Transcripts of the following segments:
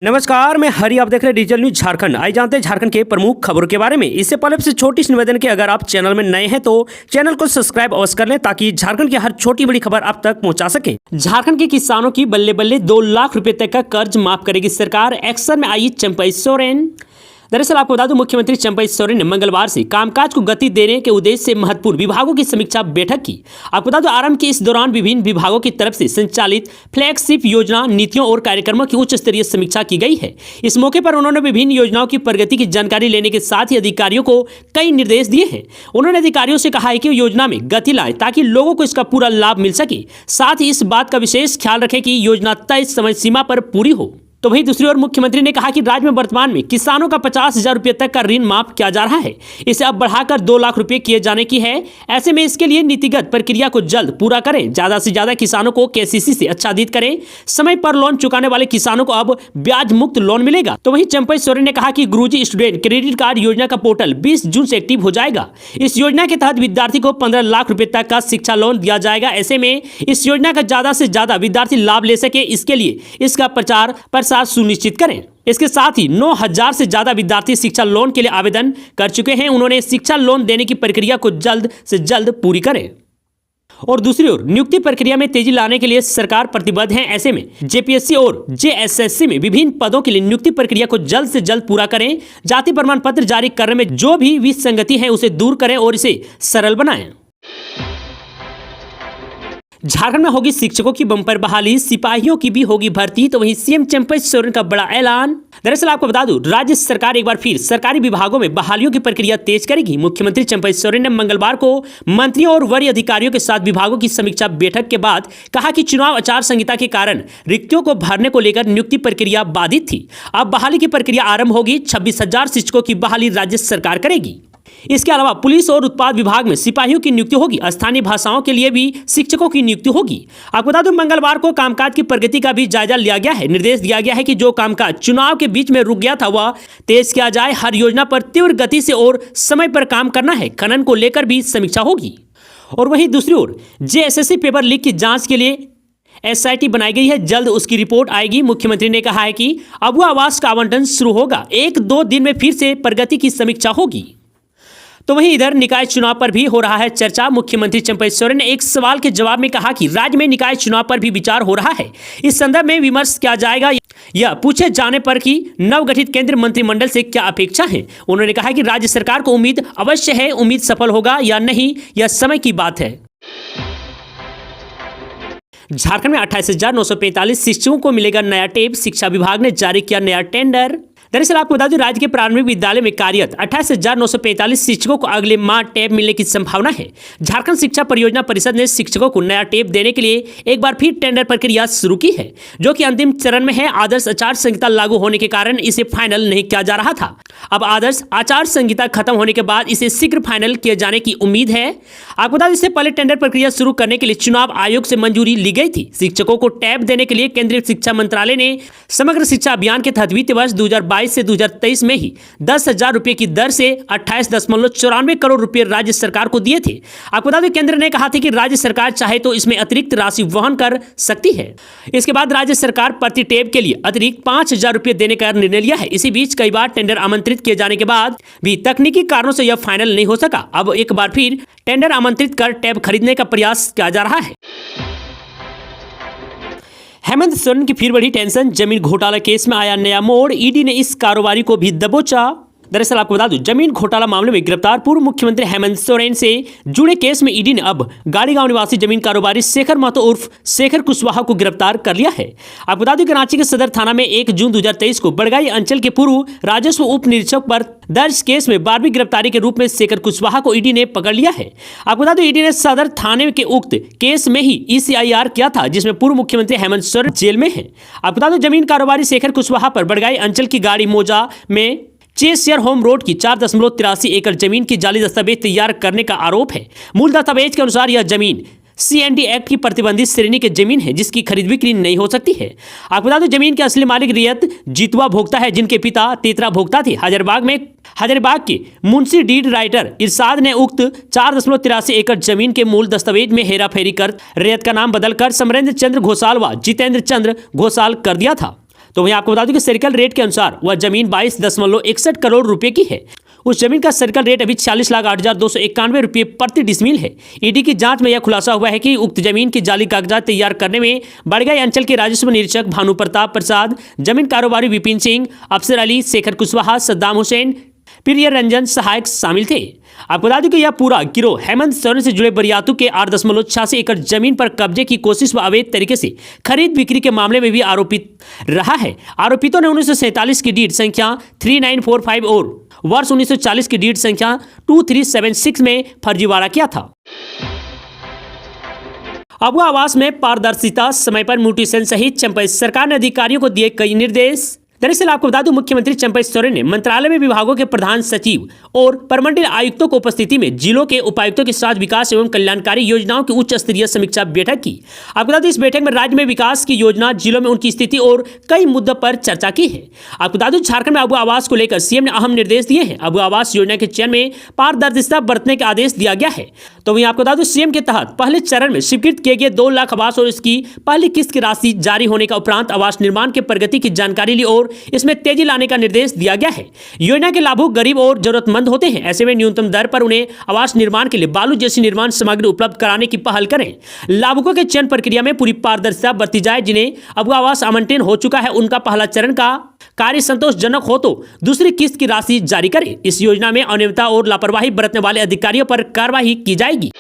नमस्कार, मैं हरी। आप देख रहे हैं डिजिटल न्यूज झारखंड। आइए जानते हैं झारखंड के प्रमुख खबरों के बारे में। इससे पहले आपसे छोटी सी निवेदन कि अगर आप चैनल में नए हैं तो चैनल को सब्सक्राइब अवश्य कर लें ताकि झारखंड की हर छोटी बड़ी खबर आप तक पहुंचा सके। झारखंड के किसानों की बल्ले बल्ले 2 लाख रुपए तक का कर्ज माफ करेगी सरकार। एक्शन में आई चंपई सोरेन। दरअसल आपको बता दूं, मुख्यमंत्री चंपई सोरेन ने मंगलवार से कामकाज को गति देने के उद्देश्य से महत्वपूर्ण विभागों की समीक्षा बैठक की। आपको बता दूं, आरंभ के इस दौरान विभिन्न विभागों की तरफ से संचालित फ्लैगशिप योजना, नीतियों और कार्यक्रमों की उच्च स्तरीय समीक्षा की गई है। इस मौके पर उन्होंने विभिन्न योजनाओं की प्रगति की जानकारी लेने के साथ ही अधिकारियों को कई निर्देश दिए हैं। उन्होंने अधिकारियों से कहा है कि योजना में गति लाए ताकि लोगों को इसका पूरा लाभ मिल सके। साथ ही इस बात का विशेष ख्याल रखें कि योजना तय समय सीमा पर पूरी हो। तो वहीं दूसरी ओर मुख्यमंत्री ने कहा कि राज्य में वर्तमान में किसानों का 50,000 रुपये तक का ऋण माफ किया जा रहा है। इसे अब बढ़ाकर 2 लाख रुपये किए जाने की है। ऐसे में इसके लिए नीतिगत प्रक्रिया को जल्द पूरा करें। ज्यादा से ज्यादा किसानों को केसीसी से आच्छादित करें। समय पर लोन चुकाने वाले किसानों को अब ब्याज मुक्त लोन मिलेगा। तो वहीं चंपई सोरेन ने कहा कि गुरुजी स्टूडेंट क्रेडिट कार्ड योजना का पोर्टल 20 जून से एक्टिव हो जाएगा। इस योजना के तहत विद्यार्थी को 15 लाख रुपए तक का शिक्षा लोन दिया जाएगा। ऐसे में इस योजना का ज्यादा से ज्यादा विद्यार्थी लाभ ले सके, इसके लिए इसका प्रचार प्रसार सुनिश्चित करें। इसके साथ ही 9,000 से ज्यादा विद्यार्थी शिक्षा लोन के लिए आवेदन कर चुके हैं। उन्होंने शिक्षा लोन देने की प्रक्रिया को जल्द से जल्द पूरी करें। और दूसरी ओर नियुक्ति प्रक्रिया में तेजी लाने के लिए सरकार प्रतिबद्ध है। ऐसे में जेपीएससी और जेएसएससी में विभिन्न पदों के लिए नियुक्ति प्रक्रिया को जल्द से जल्द पूरा करें। जाति प्रमाण पत्र जारी करने में जो भी विसंगति है उसे दूर करें और इसे सरल बनाएं। झारखंड में होगी शिक्षकों की बम्पर बहाली, सिपाहियों की भी होगी भर्ती। तो वहीं सीएम चंपई सोरेन का बड़ा ऐलान। दरअसल आपको बता दूं, राज्य सरकार एक बार फिर सरकारी विभागों में बहालियों की प्रक्रिया तेज करेगी। मुख्यमंत्री चंपई सोरेन ने मंगलवार को मंत्रियों और वरीय अधिकारियों के साथ विभागों की समीक्षा बैठक के बाद कहा कि चुनाव आचार संहिता के कारण रिक्तियों को भरने को लेकर नियुक्ति प्रक्रिया बाधित थी। अब बहाली की प्रक्रिया आरंभ होगी। 26,000 शिक्षकों की बहाली राज्य सरकार करेगी। इसके अलावा पुलिस और उत्पाद विभाग में सिपाहियों की नियुक्ति होगी। स्थानीय भाषाओं के लिए भी शिक्षकों की नियुक्ति होगी। आपको बता दूं, मंगलवार को कामकाज की प्रगति का भी जायजा लिया गया है। निर्देश दिया गया है कि जो कामकाज चुनाव के बीच में रुक गया था वह तेज किया जाए। हर योजना पर तीव्र गति से और समय पर काम करना है। खनन को लेकर भी समीक्षा होगी। और वहीं दूसरी ओर जेएसएससी पेपर लीक की जांच के लिए एसआईटी बनाई गई है। जल्द उसकी रिपोर्ट आएगी। मुख्यमंत्री ने कहा है कि अब वह आवास का आवंटन शुरू होगा। 1-2 दिन में फिर से प्रगति की समीक्षा होगी। तो वहीं इधर निकाय चुनाव पर भी हो रहा है चर्चा। मुख्यमंत्री चंपई सोरेन ने एक सवाल के जवाब में कहा कि राज्य में निकाय चुनाव पर भी विचार हो रहा है। इस संदर्भ में विमर्श किया जाएगा। यह पूछे जाने पर कि नवगठित केंद्रीय मंत्रिमंडल से क्या अपेक्षा है। उन्होंने कहा कि राज्य सरकार को उम्मीद अवश्य है। उम्मीद सफल होगा या नहीं यह समय की बात है। झारखंड में 28,945 शिक्षकों को मिलेगा नया टेब। शिक्षा विभाग ने जारी किया नया टेंडर। दरअसल आपको बता दें, राज्य के प्रारंभिक विद्यालय में कार्यरत 28,945 शिक्षकों को अगले माह टैब मिलने की संभावना है। झारखंड शिक्षा परियोजना परिषद ने शिक्षकों को नया टैब देने के लिए एक बार फिर टेंडर प्रक्रिया शुरू की है, जो कि अंतिम चरण में है। आदर्श आचार संहिता लागू होने के कारण इसे फाइनल नहीं किया जा रहा था। अब आदर्श आचार संहिता खत्म होने के बाद इसे शीघ्र फाइनल किए जाने की उम्मीद है। आपको बता दें, इससे पहले टेंडर प्रक्रिया शुरू करने के लिए चुनाव आयोग से मंजूरी ली गई थी। शिक्षकों को टैब देने के लिए केंद्रीय शिक्षा मंत्रालय ने समग्र शिक्षा अभियान के तहत वित्तीय वर्ष 2022 से 2023 में ही 10,000 रुपए की दर से 28.94 करोड़ रुपए राज्य सरकार को दिए थे। आपको बता दें, केंद्र ने कहा था कि राज्य सरकार चाहे तो इसमें अतिरिक्त राशि वहन कर सकती है। इसके बाद राज्य सरकार प्रति टैब के लिए अतिरिक्त 5,000 रुपए देने का निर्णय लिया है। इसी बीच कई बार टेंडर आमंत्रित किए जाने के बाद भी तकनीकी कारणों से यह फाइनल नहीं हो सका। अब एक बार फिर टेंडर आमंत्रित कर टैब खरीदने का प्रयास किया जा रहा है। हेमंत सोरेन की फिर बढ़ी टेंशन। जमीन घोटाला केस में आया नया मोड़। ईडी ने इस कारोबारी को भी दबोचा। दरअसल आपको बता दूं, जमीन घोटाला मामले में गिरफ्तार पूर्व मुख्यमंत्री हेमंत सोरेन से जुड़े केस में ईडी ने अब गाड़ीगांव निवासी जमीन कारोबारी शेखर महतो उर्फ शेखर कुशवाहा को गिरफ्तार कर लिया है। आपको बता दूं, रांची के सदर थाना में 1 जून 2023 को बड़गाई अंचल के पूर्व राजस्व उप निरीक्षक पर दर्ज केस में 12वीं गिरफ्तारी के रूप में शेखर कुशवाहा को ईडी ने पकड़ लिया है। आपको बता दूं, ईडी ने सदर थाने के उक्त केस में ही ECIR किया था, जिसमें पूर्व मुख्यमंत्री हेमंत सोरेन जेल में है। आपको बता दूं, जमीन कारोबारी शेखर कुशवाहा पर बड़गाई अंचल की गाड़ी मोजा में चेसियर होम रोड की 4.83 एकड़ जमीन की जाली दस्तावेज तैयार करने का आरोप है। मूल दस्तावेज के अनुसार यह जमीन CND एक्ट की प्रतिबंधित श्रेणी की जमीन है, जिसकी खरीद बिक्री नहीं हो सकती है। आपको बता दें, जमीन के असली मालिक रियत जितवा भोक्ता है, जिनके पिता तेतरा भोक्ता थे। हजारीबाग के मुंशी डीड राइटर इरशाद ने उक्त 4.83 एकड़ जमीन के मूल दस्तावेज में हेराफेरी कर रियत का नाम बदलकर समरेंद्र चंद्र घोषाल व जितेंद्र चंद्र घोषाल कर दिया था। तो वहीं आपको बता दूं कि सर्कल रेट के अनुसार वह जमीन 22.61 करोड़ रुपए की है। उस जमीन का सर्कल रेट अभी 40,08,291 रुपये प्रति डिसमिल है। ईडी की जांच में यह खुलासा हुआ है कि उक्त जमीन की जाली कागजात तैयार करने में बड़गाई अंचल के राजस्व निरीक्षक भानु प्रताप प्रसाद, जमीन कारोबारी विपिन सिंह, अफसर अली, शेखर कुशवाहा, सद्दाम हुसैन, प्रिय रंजन सहायक शामिल थे। आपको बता दें कि यह पूरा गिरोह हेमंत सोरेन से जुड़े बरियातू के 8.86 एकड़ जमीन पर कब्जे की कोशिश व अवैध तरीके से खरीद बिक्री के मामले में भी आरोपित रहा है। आरोपितों ने 1947 की डीड संख्या 3945 और वर्ष 1940 की डीड संख्या 2376 में फर्जीवाड़ा किया था। अबुआ आवास में पारदर्शिता, समय पर म्यूटेशन सहित चंपई सरकार ने अधिकारियों को दिए कई निर्देश। दरअसल आपको बता दूं, मुख्यमंत्री चंपई सोरेन ने मंत्रालय में विभागों के प्रधान सचिव और प्रमंडल आयुक्तों को उपस्थिति में जिलों के उपायुक्तों के साथ विकास एवं कल्याणकारी योजनाओं की उच्च स्तरीय समीक्षा बैठक की। आपको बता दें, इस बैठक में राज्य में विकास की योजना, जिलों में उनकी स्थिति और कई मुद्दों पर चर्चा की है। आपको बता दूं, झारखंड में अबुआ आवास को लेकर सीएम ने अहम निर्देश दिए हैं। अबुआ आवास योजना के चयन में पारदर्शिता बरतने का आदेश दिया गया है। तो वहीं आपको बता दूं, सीएम के तहत पहले चरण में स्वीकृत किए गए 2 लाख आवास और इसकी पहली किस्त की राशि जारी होने का उपरांत आवास निर्माण के प्रगति की जानकारी ली और इसमें तेजी लाने का निर्देश दिया गया है। योजना के लाभुक गरीब और जरूरतमंद होते हैं, ऐसे में न्यूनतम दर पर उन्हें आवास निर्माण के लिए बालू जैसी निर्माण सामग्री उपलब्ध कराने की पहल करें। लाभुकों के चयन प्रक्रिया में पूरी पारदर्शिता बरती जाए। जिन्हें अबुआ आवास आवंटन हो चुका है, उनका पहला चरण का कार्य संतोषजनक हो तो दूसरी किस्त की राशि जारी करें। इस योजना में अनियमितता और लापरवाही बरतने वाले अधिकारियों पर कार्रवाई की जाएगी।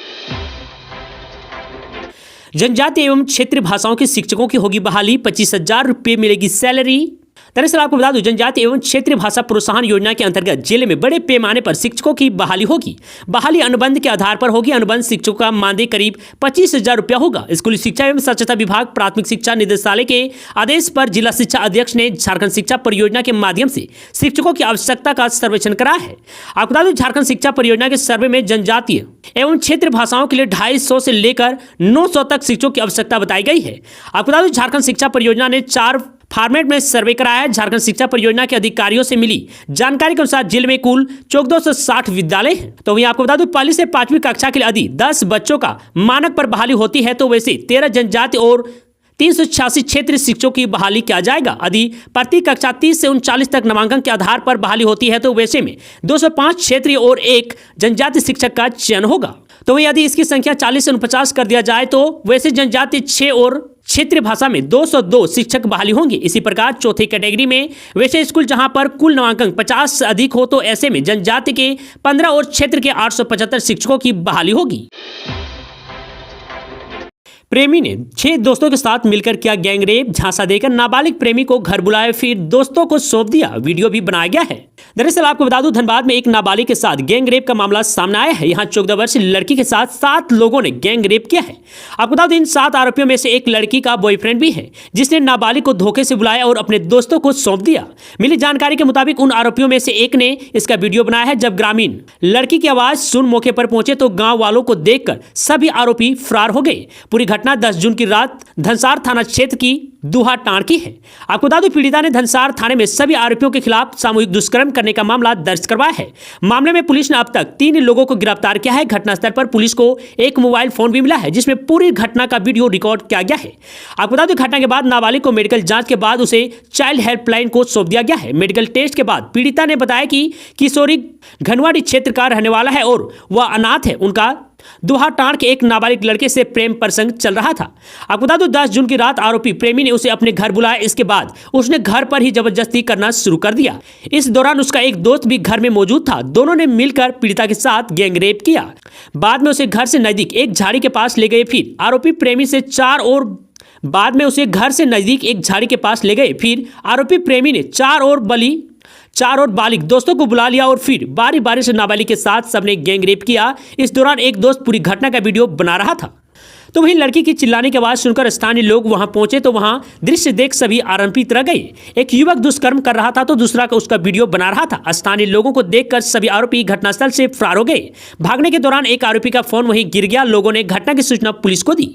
जनजातीय एवं क्षेत्रीय भाषाओं के शिक्षकों की होगी बहाली, 25,000 रुपये मिलेगी सैलरी। दरअसल आपको बता दूं, जनजातीय एवं क्षेत्रीय भाषा प्रोत्साहन योजना के अंतर्गत जिले में बड़े पैमाने पर शिक्षकों की बहाली होगी। बहाली अनुबंध के आधार पर होगी। अनुबंध शिक्षकों का मानदेय करीब 25,000 रुपया होगा। स्कूली शिक्षा एवं स्वच्छता विभाग, प्राथमिक शिक्षा निदेशालय के आदेश पर जिला शिक्षा अध्यक्ष ने झारखंड शिक्षा परियोजना के माध्यम से शिक्षकों की आवश्यकता का सर्वेक्षण कराया है। आपको बता दूं, झारखंड शिक्षा परियोजना के सर्वे में जनजातीय एवं क्षेत्रीय भाषाओं के लिए 250 से लेकर 900 तक शिक्षकों की आवश्यकता बताई गई है। आपको बता दूं, झारखंड शिक्षा परियोजना ने 4 फॉर्मेट में सर्वे कराया है। झारखंड शिक्षा परियोजना के अधिकारियों से मिली जानकारी के अनुसार जिले में कुल 1460 विद्यालय हैं। तो वहीं आपको बता दूं, पहली से 5वीं कक्षा के लिए यदि 10 बच्चों का मानक पर बहाली होती है तो वैसे 13 जनजाति और 386 क्षेत्रीय शिक्षकों की बहाली किया जाएगा। यदि प्रति कक्षा 30 से 39 तक नामांकन के आधार पर बहाली होती है तो वैसे में 205 क्षेत्रीय और 1 जनजाति शिक्षक का चयन होगा। तो वहीं यदि इसकी संख्या 40 से 49 कर दिया जाए तो वैसे जनजाति 6 और क्षेत्रीय भाषा में 202 शिक्षक बहाली होंगे। इसी प्रकार चौथी कैटेगरी में वैसे स्कूल जहां पर कुल नामांकन 50 से अधिक हो तो ऐसे में जनजाति के 15 और क्षेत्र के 875 शिक्षकों की बहाली होगी। प्रेमी ने 6 दोस्तों के साथ मिलकर किया गैंगरेप, झांसा देकर नाबालिग प्रेमी को घर बुलाया, फिर दोस्तों को सौंप दिया। वीडियो भी बनाया गया है। दरअसल आपको बता दूं, धनबाद में एक नाबालिग के साथ गैंगरेप का मामला सामने आया है। यहां 14 वर्षीय लड़की के साथ 7 लोगों ने गैंगरेप किया है। आपको बता दूं, इन 7 आरोपियों में से एक लड़की का बॉयफ्रेंड भी है, जिसने नाबालिग को धोखे से बुलाया और अपने दोस्तों को सौंप दिया। मिली जानकारी के मुताबिक उन आरोपियों में से एक ने इसका वीडियो बनाया है। जब ग्रामीण लड़की की आवाज सुन मौके पर पहुंचे तो गांव वालों को देखकर सभी आरोपी फरार हो गए। पूरी घटना 10 जून की रात धनसार थाना क्षेत्र की दुहा टांड़ की है। आपको बता दूं, पीड़िता ने धनसार थाने में सभी आरोपियों के खिलाफ सामूहिक दुष्कर्म करने का मामला दर्ज करवाया है। मामले में पुलिस ने अब तक 3 लोगों को गिरफ्तार किया है। घटनास्थल पर पुलिस को एक मोबाइल फोन भी मिला है, जिसमें पूरी घटना का वीडियो रिकॉर्ड किया गया है। आपको बता दूं, घटना के बाद नाबालिग को मेडिकल जांच के बाद उसे चाइल्ड हेल्पलाइन को सौंप दिया गया है। मेडिकल टेस्ट के बाद पीड़िता ने बताया कि किशोरी घनवाड़ी क्षेत्र का रहने वाला है और वह अनाथ है। उनका दुहा टांड़ के एक नाबालिग लड़के से प्रेम प्रसंग चल रहा था। आपको बता दूं, 10 जून की रात आरोपी प्रेमी ने उसे अपने घर बुलाया। इसके बाद उसने घर पर ही जबरदस्ती करना शुरू कर दिया। इस दौरान उसका एक दोस्त भी घर में मौजूद था। दोनों ने मिलकर पीड़िता के साथ गैंगरेप किया। बाद में उसे घर से नजदीक एक झाड़ी के पास ले गए। फिर आरोपी प्रेमी से 4 और बाद में उसे घर से नजदीक एक झाड़ी के पास ले गए। फिर आरोपी प्रेमी ने 4 और बालिग दोस्तों को बुला लिया और फिर बारी बारी से नाबालिग के साथ सबने गैंगरेप किया। इस दौरान एक दोस्त पूरी घटना का वीडियो बना रहा था। तो वहीं लड़की की चिल्लाने की आवाज सुनकर स्थानीय लोग वहां पहुंचे तो वहां दृश्य देख सभी आतंकित रह गए। एक युवक दुष्कर्म कर रहा था तो दूसरा का उसका वीडियो बना रहा था। स्थानीय लोगों को देखकर सभी आरोपी घटनास्थल से फरार हो गए। भागने के दौरान एक आरोपी का फोन वहीं गिर गया। लोगों ने घटना की सूचना पुलिस को दी।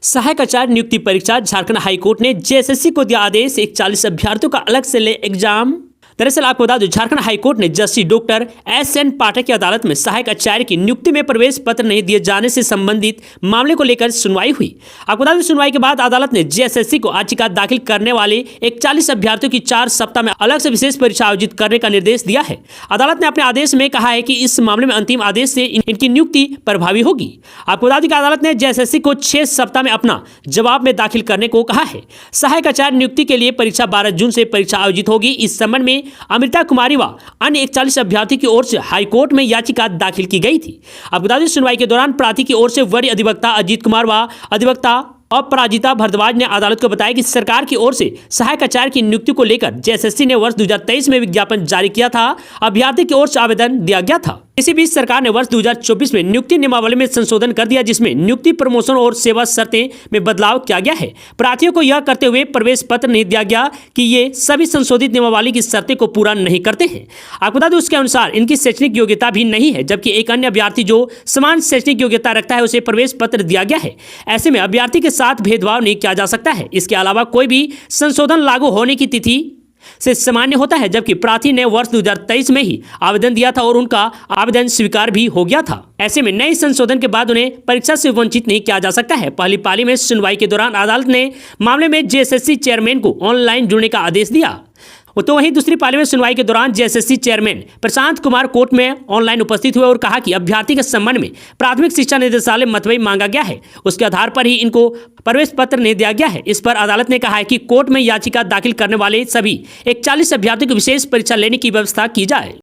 सहायक आचार्य नियुक्ति परीक्षा, झारखंड हाईकोर्ट ने जेएसएससी को दिया आदेश। 41 अभ्यर्थियों का अलग से ले एग्जाम। दरअसल आपको बता दूं, झारखंड हाईकोर्ट ने जस्टिस डॉक्टर एस.एन. पाठक की अदालत में सहायक आचार्य की नियुक्ति में प्रवेश पत्र नहीं दिए जाने से संबंधित मामले को लेकर सुनवाई हुई। आपको बता दूं, सुनवाई के बाद अदालत ने जेएसएससी को याचिका दाखिल करने वाले 41 अभ्यर्थियों की 4 सप्ताह में अलग से विशेष परीक्षा आयोजित करने का निर्देश दिया है। अदालत ने अपने आदेश में कहा है कि इस मामले में अंतिम आदेश से इनकी नियुक्ति प्रभावी होगी। आपको बता दें कि अदालत ने जेएसएससी को 6 सप्ताह में अपना जवाब में दाखिल करने को कहा है। सहायक आचार्य नियुक्ति के लिए परीक्षा 12 जून से परीक्षा आयोजित होगी। इस संबंध में अमृता कुमारी व अन्य 41 अभ्यर्थी की ओर से हाईकोर्ट में याचिका दाखिल की गई थी। आपको बता दें, सुनवाई के दौरान प्रार्थी की ओर से वरीय अधिवक्ता अजीत कुमार व अधिवक्ता अपराजिता भारद्वाज ने अदालत को बताया कि सरकार की ओर से सहायक आचार्य की नियुक्ति को लेकर जेएसएससी ने वर्ष 2023 में विज्ञापन जारी किया था। अभ्यर्थी की ओर से आवेदन दिया गया था। इसी बीच सरकार ने वर्ष 2024 में नियुक्ति नियमावली में संशोधन कर दिया, जिसमें नियुक्ति, प्रमोशन और सेवा शर्तें में बदलाव किया गया है। प्रार्थियों को यह करते हुए प्रवेश पत्र नहीं दिया गया कि ये सभी संशोधित नियमावली की शर्तें को पूरा नहीं करते हैं। आपको बता दें, उसके अनुसार इनकी शैक्षणिक योग्यता भी नहीं है, जबकि एक अन्य अभ्यर्थी जो समान शैक्षणिक योग्यता रखता है उसे प्रवेश पत्र दिया गया है। ऐसे में अभ्यर्थी के साथ भेदभाव नहीं किया जा सकता है। इसके अलावा कोई भी संशोधन लागू होने की तिथि से सामान्य होता है, जबकि प्रार्थी ने वर्ष 2023 में ही आवेदन दिया था और उनका आवेदन स्वीकार भी हो गया था। ऐसे में नए संशोधन के बाद उन्हें परीक्षा से वंचित नहीं किया जा सकता है। पहली पाली में सुनवाई के दौरान अदालत ने मामले में जेएसएससी चेयरमैन को ऑनलाइन जुड़ने का आदेश दिया। तो वहीं दूसरी पाली में सुनवाई के दौरान JSSC chairman Prashant Kumar court में ऑनलाइन उपस्थित हुए और कहा कि अभ्यर्थी के संबंध में प्राथमिक शिक्षा निदेशालय मतभेद मांगा गया है, उसके आधार पर ही इनको प्रवेश पत्र नहीं दिया गया है। इस पर अदालत ने कहा है कि कोर्ट में याचिका दाखिल करने वाले सभी 41 अभ्यर्थियों की विशेष परीक्षा लेने की व्यवस्था की जाए।